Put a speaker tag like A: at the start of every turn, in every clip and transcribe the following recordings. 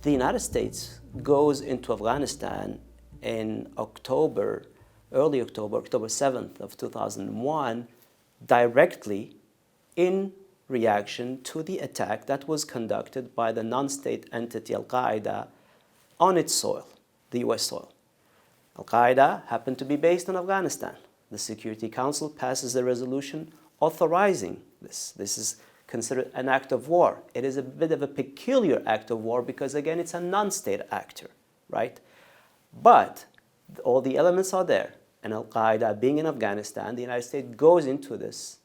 A: The United States goes into Afghanistan in October, early October, October 7th of 2001, directly in reaction to the attack that was conducted by the non-state entity Al-Qaeda on its soil, the US soil. Al-Qaeda happened to be based in Afghanistan. The Security Council passes a resolution authorizing this. This is considered an act of war. It is a bit of a peculiar act of war because, again, it's a non-state actor, right? But all the elements are there. And Al-Qaeda being in Afghanistan, the United States goes into this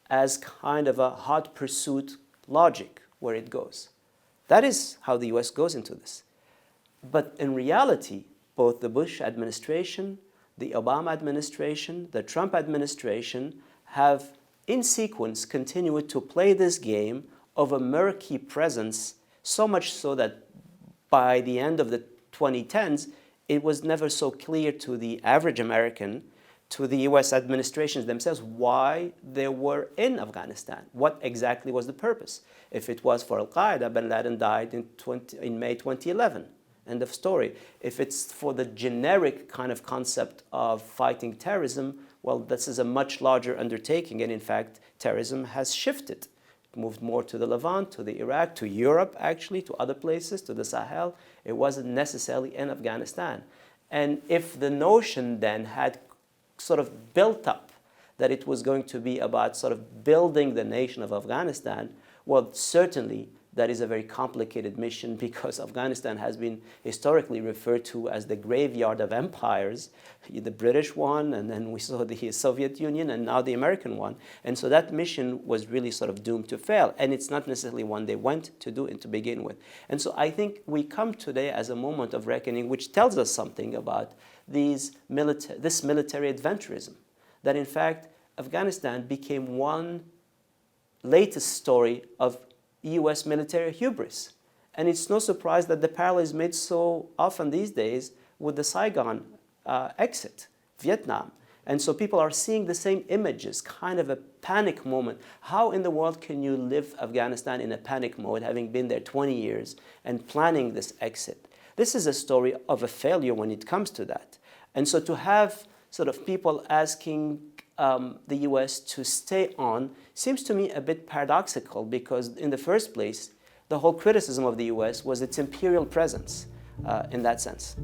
A: as kind of a hot pursuit logic where it goes. That is how the US goes into this. But in reality, both the Bush administration, the Obama administration, the Trump administration have in sequence continued to play this game of a murky presence, so much so that by the end of the 2010s, it was never so clear to the average American, to the US administrations themselves, why they were in Afghanistan. What exactly was the purpose? If it was for Al-Qaeda, bin Laden died in May 2011. End of story. If it's for the generic kind of concept of fighting terrorism, well, this is a much larger undertaking, and in fact, terrorism has shifted. It moved more to the Levant, to the Iraq, to Europe, actually, to other places, to the Sahel. It wasn't necessarily in Afghanistan. And if the notion then had sort of built up that it was going to be about sort of building the nation of Afghanistan, well, certainly that is a very complicated mission because Afghanistan has been historically referred to as the graveyard of empires, the British one, and then we saw the Soviet Union, and now the American one. And so that mission was really sort of doomed to fail. And it's not necessarily one they went to do it to begin with. And so I think we come today as a moment of reckoning, which tells us something about this military adventurism, that in fact, Afghanistan became one latest story of US military hubris. And it's no surprise that the parallel is made so often these days with the Saigon exit, Vietnam. And so people are seeing the same images, kind of a panic moment. How in the world can you live Afghanistan in a panic mode, having been there 20 years and planning this exit? This is a story of a failure when it comes to that. And so to have sort of people asking the US to stay on seems to me a bit paradoxical because in the first place, the whole criticism of the US was its imperial presence in that sense.